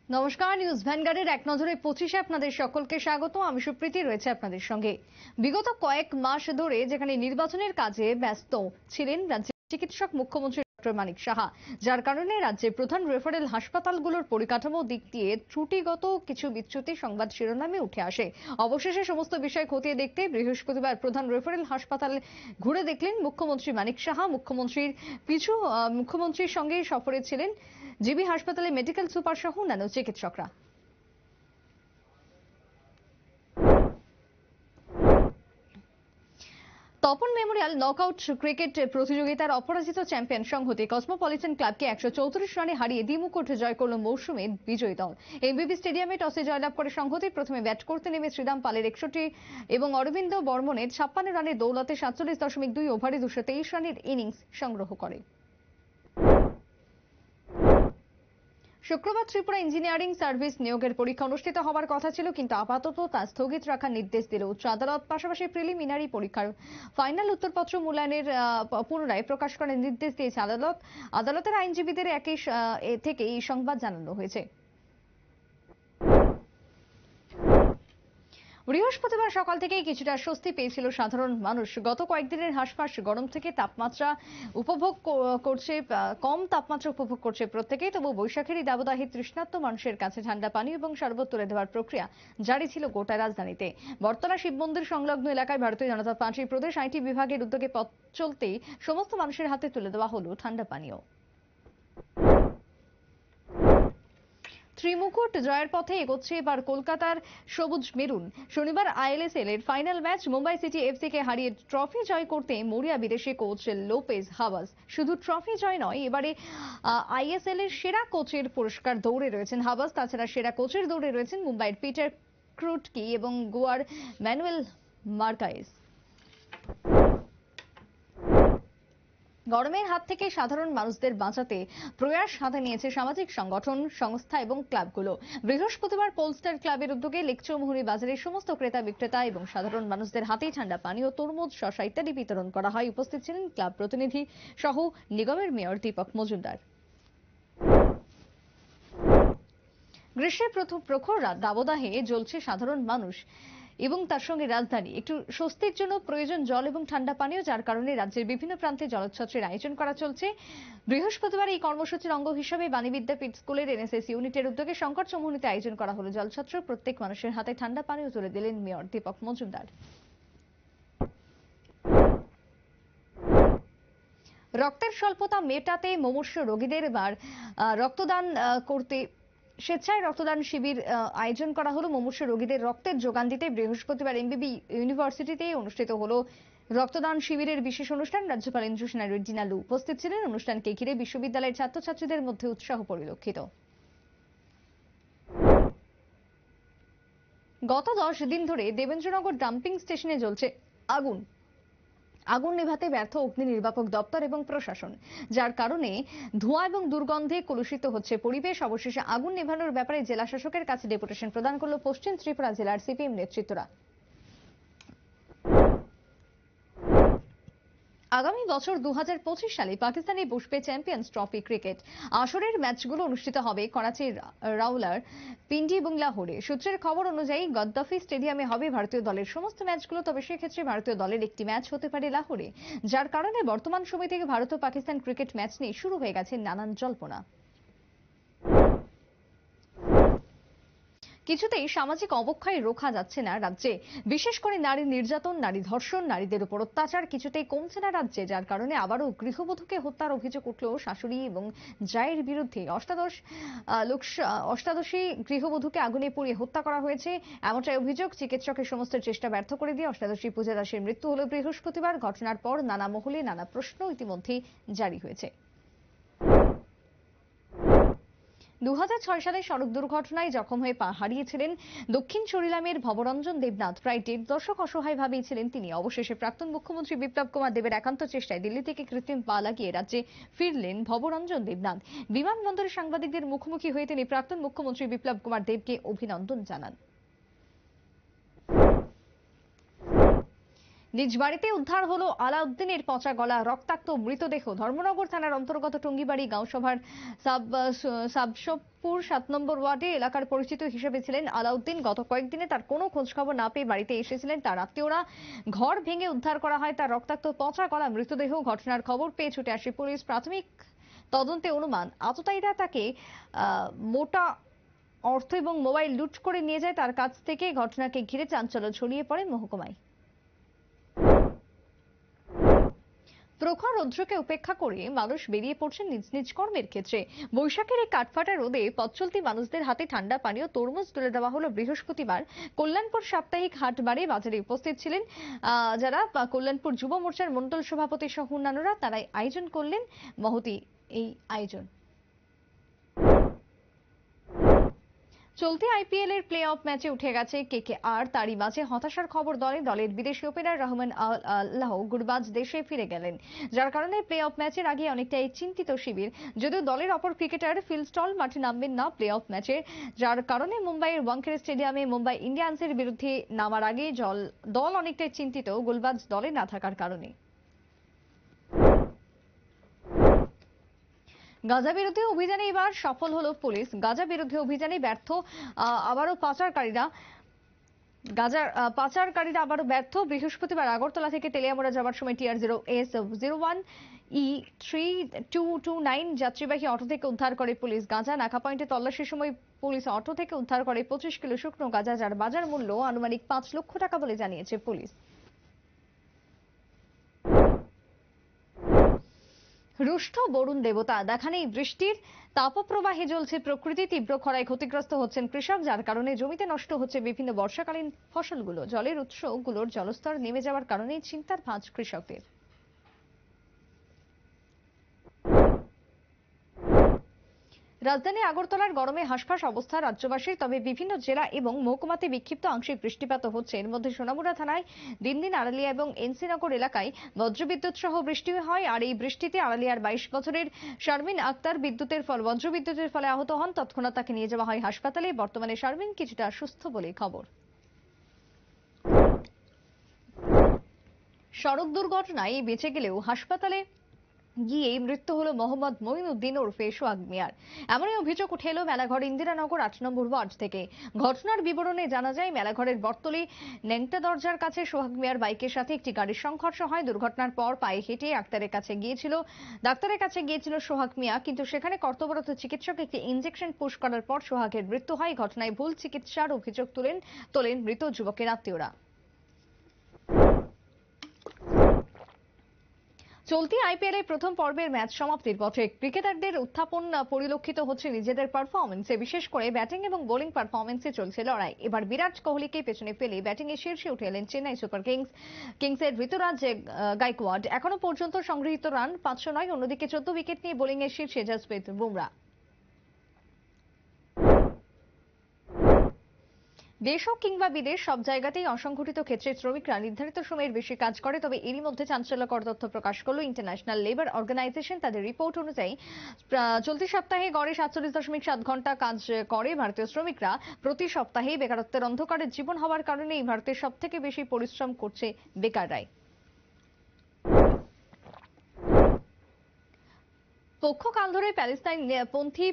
নমস্কার, নিউজ ভ্যানগার্ডের এক নজরে 25-এ আপনাদের সকলকে স্বাগত। আমি সুপ্রীতি রয়েছে আপনাদের সঙ্গে। বিগত কয়েক মাস ধরে যেখানে নির্বাচনের কাজে ব্যস্ত ছিলেন রাজ্যের চিকিৎসক মুখ্যমন্ত্রী ডক্টর মানিক সাহা, যার কারণে রাজ্যের প্রধান রেফারেল হাসপাতালগুলোর পরিকাঠামো দিক দিয়ে ত্রুটিগত কিছু বিচ্যুতি সংবাদ শিরোনামে উঠে আসে। অবশেষে সমস্ত বিষয় খতিয়ে দেখতে বৃহস্পতিবার প্রধান রেফারেল হাসপাতাল ঘুরে দেখলেন মুখ্যমন্ত্রী মানিক সাহা। মুখ্যমন্ত্রীর সঙ্গে সফরে ছিলেন জিবি হাসপাতালে মেডিকেল সুপার সহ অন্যান্য চিকিৎসকরা। তপন মেমোরিয়াল নকআউট ক্রিকেট প্রতিযোগিতার অপরাজিত চ্যাম্পিয়ন সংহতি কসমোপলিটন ক্লাবকে 134 রানে হারিয়ে দ্বিমুকুট জয় করল মৌসুমে বিজয়ী দল। এমবিবি স্টেডিয়ামে টসে জয়লাভ করে সংহতি প্রথমে ব্যাট করতে নেমে শ্রীরাম পালের 61 এবং অরবিন্দ বর্মনের 56 রানের দৌলতে 47.2 ওভারে 223 রানের ইনিংস সংগ্রহ করে। শুক্রবার ত্রিপুরা ইঞ্জিনিয়ারিং সার্ভিস নিয়োগের পরীক্ষা অনুষ্ঠিত হওয়ার কথা ছিল, কিন্তু আপাতত তা স্থগিত রাখার নির্দেশ দিল উচ্চ আদালত। পাশাপাশি প্রিলিমিনারি পরীক্ষার ফাইনাল উত্তরপত্র মূল্যায়নের পুনরায় প্রকাশ করার নির্দেশ দিয়েছে আদালত। আদালতের আইনজীবীদের থেকে এই সংবাদ জানানো হয়েছে। বৃহস্পতিবার সকাল থেকেই কিছুটা স্বস্তি পেয়েছিল সাধারণ মানুষ। গত কয়েকদিনের হাসফাঁস গরম থেকে কম তাপমাত্রা উপভোগ করছে প্রত্যেকেই। তবু বৈশাখের এই দাবদাহে তৃষ্ণার্ত মানুষের কাছে ঠান্ডা পানি এবং শরবত তুলে দেওয়ার প্রক্রিয়া জারি ছিল গোটা রাজধানীতে। বর্তলা শিব মন্দির সংলগ্ন এলাকায় ভারতীয় জনতা পার্টি প্রদেশ আইটি বিভাগের উদ্যোগে পথ চলতেই সমস্ত মানুষের হাতে তুলে দেওয়া হলো ঠান্ডা পানীয়। ত্রিমুকুট জয়ের পথে এগোচ্ছে এবার কলকাতার সবুজ মেরুন। শনিবার আইএলএসএল এর final match Mumbai City FC কে হারিয়ে ট্রফি জয় করতে মরিয়া বিদেশি কোচ লোপেজ হাওয়াজ। শুধু ট্রফি জয় নয়, এবারে আইএসএল এর সেরা কোচের পুরস্কার দৌড়ে রয়েছেন হাওয়াজ। তাছাড়া সেরা কোচের দৌড়ে রয়েছেন মুম্বাইয়ের পিটার ক্রুটকি এবং গোয়ার ম্যানুয়েল মার্কায়েস। গরমের হাত থেকে সাধারণ মানুষদের বাঁচাতে প্রয়াস হাতে নিয়েছে সামাজিক সংগঠন, সংস্থা এবং ক্লাবগুলো। বৃহস্পতিবার পোলস্টার ক্লাবের উদ্যোগে লেকচৌমুহনী বাজারের সমস্ত ক্রেতা বিক্রেতা এবং সাধারণ মানুষদের হাতেই ঠান্ডা পানীয়, তরমুজ, শসা ইত্যাদি বিতরণ করা হয়। উপস্থিত ছিলেন ক্লাব প্রতিনিধি সহ নিগমের মেয়র দীপক মজুমদার। গ্রীষ্মের প্রথম প্রখর রাত দাবদাহে জ্বলছে সাধারণ মানুষ এবং তার সঙ্গে রাজধানী। একটু স্বস্তির জন্য প্রয়োজন জল এবং ঠান্ডা পানীয়, যার কারণে রাজ্যের বিভিন্ন প্রান্তে জলচ্ছত্রের আয়োজন করা চলছে। বৃহস্পতিবার এই কর্মসূচির অঙ্গ হিসেবে বাণী বিদ্যাপীঠ স্কুলের এনএসএস ইউনিটের উদ্যোগে শঙ্কর চৌমুহনীতে আয়োজন করা হলো জলছত্র। প্রত্যেক মানুষের হাতে ঠান্ডা পানীয় তুলে দিলেন মেয়র দীপক মজুমদার। রক্তের স্বল্পতা মেটাতে মুমূর্ষু রোগীদের এবার রক্তদান করতে স্বেচ্ছায় রক্তদান শিবির আয়োজন করা হলো। মুমূর্ষু রোগীদের রক্তের যোগান দিতে বৃহস্পতিবার এমবিবি ইউনিভার্সিটিতে অনুষ্ঠিত হলো রক্তদান শিবিরের বিশেষ অনুষ্ঠান। রাজ্যপাল ইন্দ্রসেনা রেড্ডি নালু উপস্থিত ছিলেন। অনুষ্ঠানকে ঘিরে বিশ্ববিদ্যালয়ের ছাত্রছাত্রীদের মধ্যে উৎসাহ পরিলক্ষিত। গত 10 দিন ধরে দেবেন্দ্রনগর ডাম্পিং স্টেশনে জ্বলছে আগুন। আগুন নেভাতে ব্যর্থ অগ্নি নির্বাপক দপ্তর এবং প্রশাসন, যার কারণে ধোঁয়া এবং দুর্গন্ধে কলুষিত হচ্ছে পরিবেশ। অবশেষে আগুন নেভানোর ব্যাপারে জেলা শাসকের কাছে ডেপুটেশন প্রদান করল পশ্চিম ত্রিপুরা জেলার সিপিএম নেতৃত্বরা। আগামী বছর 2025 সালে পাকিস্তানে বসবে চ্যাম্পিয়ন্স ট্রফি ক্রিকেট আসরের ম্যাচগুলো অনুষ্ঠিত হবে করাচির রাউলার, পিন্ডি এবং লাহোরে। সূত্রের খবর অনুযায়ী গদ্দাফি স্টেডিয়ামে হবে ভারতীয় দলের সমস্ত ম্যাচগুলো, তবে সেক্ষেত্রে ভারতীয় দলের একটি ম্যাচ হতে পারে লাহোরে, যার কারণে বর্তমান সময় থেকে ভারত ও পাকিস্তান ক্রিকেট ম্যাচ নিয়ে শুরু হয়ে গেছে নানান জল্পনা। কিছুতেই সামাজিক অবক্ষয় রোখা যাচ্ছে না রাজ্যে। বিশেষ করে নারী নির্যাতন, নারী ধর্ষণ, নারীদের উপর অত্যাচার কিছুতেই কমছে না রাজ্যে, যার কারণে আবারও গৃহবধূকে হত্যার অভিযোগ উঠল শাশুড়ি এবং জায়ের বিরুদ্ধে। অষ্টাদশী গৃহবধূকে আগুনে পুড়িয়ে হত্যা করা হয়েছে, এমনটাই অভিযোগ। চিকিৎসকের সমস্ত চেষ্টা ব্যর্থ করে দিয়ে অষ্টাদশী পূজা দাসের মৃত্যু হল বৃহস্পতিবার। ঘটনার পর নানা মহলে নানা প্রশ্ন ইতিমধ্যেই জারি হয়েছে। 2006 সালে সড়ক দুর্ঘটনায় জখম হয়ে পা হারিয়েছিলেন দক্ষিণ চরিলামের ভবরঞ্জন দেবনাথ। প্রায় 1.5 দশক অসহায়ভাবেই ছিলেন তিনি। অবশেষে প্রাক্তন মুখ্যমন্ত্রী বিপ্লব কুমার দেবের একান্ত চেষ্টায় দিল্লি থেকে কৃত্রিম পা লাগিয়ে রাজ্যে ফিরলেন ভবরঞ্জন দেবনাথ। বিমানবন্দরে সাংবাদিকদের মুখোমুখি হয়ে তিনি প্রাক্তন মুখ্যমন্ত্রী বিপ্লব কুমার দেবকে অভিনন্দন জানান। নিজ বাড়িতে উদ্ধার হলো আলাউদ্দিনের পচা গলা রক্তাক্ত মৃতদেহ। ধর্মনগর থানার অন্তর্গত টুঙ্গিবাড়ি গাঁওসভার সাবসপুর 7 নম্বর ওয়ার্ডে এলাকার পরিচিত হিসেবে ছিলেন আলাউদ্দিন। গত কয়েকদিনে তার কোনো খোঁজখবর না পেয়ে বাড়িতে এসেছিলেন তার আত্মীয়রা। ঘর ভেঙে উদ্ধার করা হয় তার রক্তাক্ত পচা গলা মৃতদেহ। ঘটনার খবর পেয়ে ছুটে আসে পুলিশ। প্রাথমিক তদন্তে অনুমান আততায়ীরা তাকে মোটা অর্থ এবং মোবাইল লুট করে নিয়ে যায় তার কাছ থেকে। ঘটনাকে ঘিরে চাঞ্চল্য ছড়িয়ে পড়ে মহকুমায়। প্রখর রৌদ্রকে উপেক্ষা করে মানুষ বেরিয়ে পড়ছেন নিজ নিজ কর্মের ক্ষেত্রে। বৈশাখের এই কাঠফাটা রোদে পথচলতি মানুষদের হাতে ঠান্ডা পানীয় তরমুজ তুলে দেওয়া হলো বৃহস্পতিবার কল্যাণপুর সাপ্তাহিক হাটবারে বাজারে উপস্থিত ছিলেন যারা কল্যাণপুর যুব মোর্চার মণ্ডল সভাপতি সহ অন্যান্যরা। তারাই আয়োজন করলেন মহতি এই আয়োজন। চলতি আইপিএল এর প্লে অফ ম্যাচে উঠে গেছে কেকেআর। তারই মাঝে হতাশার খবর দলের বিদেশি ওপেনার রহমান আল্লাহ গুরবাজ দেশে ফিরে গেলেন, যার কারণে প্লে অফ ম্যাচের আগে অনেকটাই চিন্তিত শিবির। যদিও দলের অপর ক্রিকেটার ফিল স্টল মাঠে নামবেন না প্লে অফ ম্যাচে, যার কারণে মুম্বাইয়ের ওয়াংখেড়ে স্টেডিয়ামে মুম্বাই ইন্ডিয়ান্সের বিরুদ্ধে নামার আগে দল অনেকটাই চিন্তিত গুরবাজ দলে না থাকার কারণে। গাঁজা বিরোধী অভিযানে এবার সফল হলো পুলিশ। গাঁজা বিরোধী অভিযানে ব্যর্থ আবারও পাচারকারীরা আবারও ব্যর্থ। বৃহস্পতিবার আগরতলা থেকে তেলিয়ামুড়া যাওয়ার সময় TR0S01E3229 যাত্রীবাহী অটো থেকে উদ্ধার করে পুলিশ গাঁজা। নাকা পয়েন্টে তল্লাশির সময় পুলিশ অটো থেকে উদ্ধার করে 25 কিলো শুকনো গাঁজা, যার বাজার মূল্য আনুমানিক 5 লক্ষ টাকা বলে জানিয়েছে পুলিশ। রুষ্ট বরুণ দেবতা, দেখা নেই বৃষ্টির, তাপপ্রবাহে জ্বলছে প্রকৃতি। তীব্র খরায় ক্ষতিগ্রস্ত হচ্ছেন কৃষক, যার কারণে জমিতে নষ্ট হচ্ছে বিভিন্ন বর্ষাকালীন ফসলগুলো। জলের উৎসগুলোর জলস্তর নেমে যাওয়ার কারণে চিন্তার ভাঁজ কৃষকদের। রাজধানী আগরতলার গরমে হাঁসফাঁস অবস্থা রাজ্যবাসীর। তবে বিভিন্ন জেলা এবং মহকুমাতে বিক্ষিপ্ত আংশিক বৃষ্টিপাত হচ্ছে। এর মধ্যে সোনামুড়া থানায় দিন আড়ালিয়া এবং এনসিনগর এলাকায় বজ্রবিদ্যুৎ সহ বৃষ্টি হয়। আর এই বৃষ্টিতে আড়ালিয়ার 22 বছরের শারমিন আক্তার বজ্রবিদ্যুতের ফলে আহত হন। তৎক্ষণাৎ তাকে নিয়ে যাওয়া হয় হাসপাতালে। বর্তমানে শারমিন কিছুটা সুস্থ বলে খবর। সড়ক দুর্ঘটনায় বেঁচে গেলেও হাসপাতালে গিয়ে মৃত্যু হলো মোহাম্মদ মঈনুদ্দিন ওরফে সোহাগ মিয়ার। এমনই অভিযোগ উঠে এলো মেলাঘর ইন্দিরানগর 8 নম্বর ওয়ার্ড থেকে। ঘটনার বিবরণে জানা যায়, মেলাঘরের বটতলী ন্যাংটা দরজার কাছে সোহাগ মিয়ার বাইকের সাথে একটি গাড়ির সংঘর্ষ হয়। দুর্ঘটনার পর পায়ে হেঁটে ডাক্তারের কাছে গিয়েছিল সোহাগ মিয়া, কিন্তু সেখানে কর্তব্যরত চিকিৎসক একটি ইনজেকশন পুশ করার পর সোহাগের মৃত্যু হয়। ঘটনায় ভুল চিকিৎসার অভিযোগ তোলেন মৃত যুবকের আত্মীয়রা। চলতি আইপিএল এর প্রথম পর্বের ম্যাচ সমাপ্তির পথে। ক্রিকেটারদের উত্থাপন পরিলক্ষিত হচ্ছে নিজেদের পারফরম্যান্সে, বিশেষ করে ব্যাটিং এবং বোলিং পারফরম্যান্সে চলছে লড়াই। এবার বিরাট কোহলিকে পেছনে ফেলে ব্যাটিং এ শীর্ষে উঠে এলেন চেন্নাই সুপার কিংসের ঋতুরাজ গায়কোয়াড। এখনো পর্যন্ত সংগৃহীত রান 509। অন্যদিকে 14 উইকেট নিয়ে বোলিং এর শীর্ষে জসপ্রীত বুমরা। দেশ হোক কিংবা বিদেশ, সব জায়গাতেই অসংগঠিত ক্ষেত্রের শ্রমিকরা নির্ধারিত সময়ের বেশি কাজ করে। তবে এরই মধ্যে চাঞ্চল্যকর তথ্য প্রকাশ করল ইন্টারন্যাশনাল লেবার অর্গানাইজেশন। তাদের রিপোর্ট অনুযায়ী চলতি সপ্তাহে গড়ে 47.7 ঘন্টা কাজ করে ভারতীয় শ্রমিকরা। প্রতি সপ্তাহে বেকারত্বের অন্ধকারের জীবন হওয়ার কারণেই ভারতের সব থেকে বেশি পরিশ্রম করছে বেকাররাই। পক্ষকাল ধরে প্যালেস্তাইনপন্থী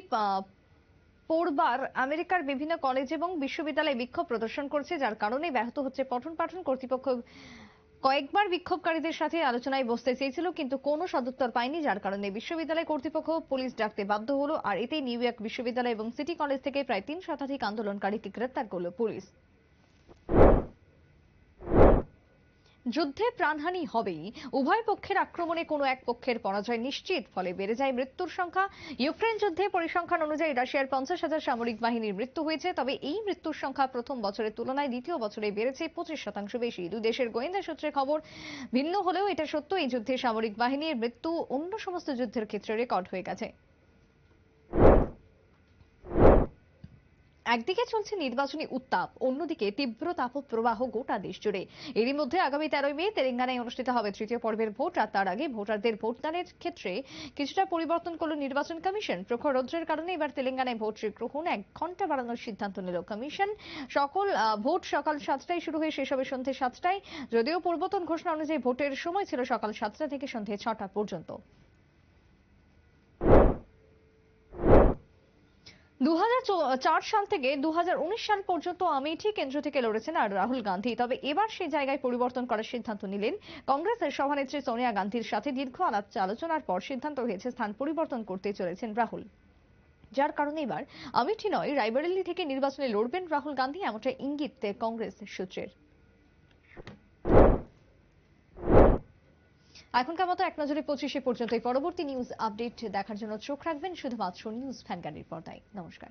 পড়বার আমেরিকার বিভিন্ন কলেজ এবং বিশ্ববিদ্যালয়ে বিক্ষোভ প্রদর্শন করছে, যার কারণে ব্যাহত হচ্ছে পঠন পাঠন। কর্তৃপক্ষ কয়েকবার বিক্ষোভকারীদের সাথে আলোচনায় বসতে চেয়েছিল, কিন্তু কোনো সদুত্তর পায়নি, যার কারণে বিশ্ববিদ্যালয় কর্তৃপক্ষ পুলিশ ডাকতে বাধ্য হলো। আর এতেই নিউ ইয়র্ক বিশ্ববিদ্যালয় এবং সিটি কলেজ থেকে প্রায় 3 শতাধিক আন্দোলনকারীকে গ্রেপ্তার করল পুলিশ। যুদ্ধে প্রাণহানি হবেই, উভয় পক্ষের আক্রমণে কোনো এক পক্ষের পরাজয় নিশ্চিত, ফলে বেড়ে যায় মৃত্যুর সংখ্যা। ইউক্রেন যুদ্ধে পরিসংখ্যান অনুযায়ী রাশিয়ার 50,000 সামরিক বাহিনীর মৃত্যু হয়েছে। তবে এই মৃত্যুর সংখ্যা প্রথম বছরের তুলনায় দ্বিতীয় বছরে বেড়েছে 25% বেশি। দুই দেশের গোয়েন্দা সূত্রে খবর ভিন্ন হলেও এটা সত্য, এই যুদ্ধে সামরিক বাহিনীর মৃত্যু অন্য সমস্ত যুদ্ধের ক্ষেত্রে রেকর্ড হয়ে গেছে। একদিকে চলছে নির্বাচনী উত্তাপ, অন্যদিকে তীব্র তাপপ্রবাহ গোটা দেশ জুড়ে। এরই মধ্যে আগামী 13 মে তেলেঙ্গানায় অনুষ্ঠিত হবে তৃতীয় পর্বের ভোট, আর তার আগে ভোটারদের ভোটদানের ক্ষেত্রে কিছুটা পরিবর্তন করল নির্বাচন কমিশন। প্রখর রৌদ্রের কারণে এবার তেলেঙ্গানায় ভোট গ্রহণ 1 ঘন্টা বাড়ানোর সিদ্ধান্ত নিল কমিশন। ভোট সকাল 7টায় শুরু হয়ে শেষ হবে সন্ধ্যে 7টায়। যদিও পূর্বতন ঘোষণা অনুযায়ী ভোটের সময় ছিল সকাল 7টা থেকে সন্ধ্যে 6টা পর্যন্ত। 2004 সাল থেকে 2019 সাল পর্যন্ত আমেঠি কেন্দ্র থেকে লড়েছেন আর রাহুল গান্ধী। তবে এবার সেই জায়গায় পরিবর্তন করার সিদ্ধান্ত নিলেন কংগ্রেসের সভানেত্রী সোনিয়া গান্ধীর সাথে দীর্ঘ আলোচনার পর সিদ্ধান্ত হয়েছে স্থান পরিবর্তন করতে চলেছেন রাহুল। যার কারণে এবার আমেঠি নয়, রায়বরেলি থেকে নির্বাচনে লড়বেন রাহুল গান্ধী, এমনটা ইঙ্গিত কংগ্রেস সূত্রের। এখনকার মতো এক নজরে 25 পর্যন্ত। পরবর্তী নিউজ আপডেট দেখার জন্য চোখ রাখবেন শুধুমাত্র নিউজ ভ্যানগার্ডের পর্দায়। নমস্কার।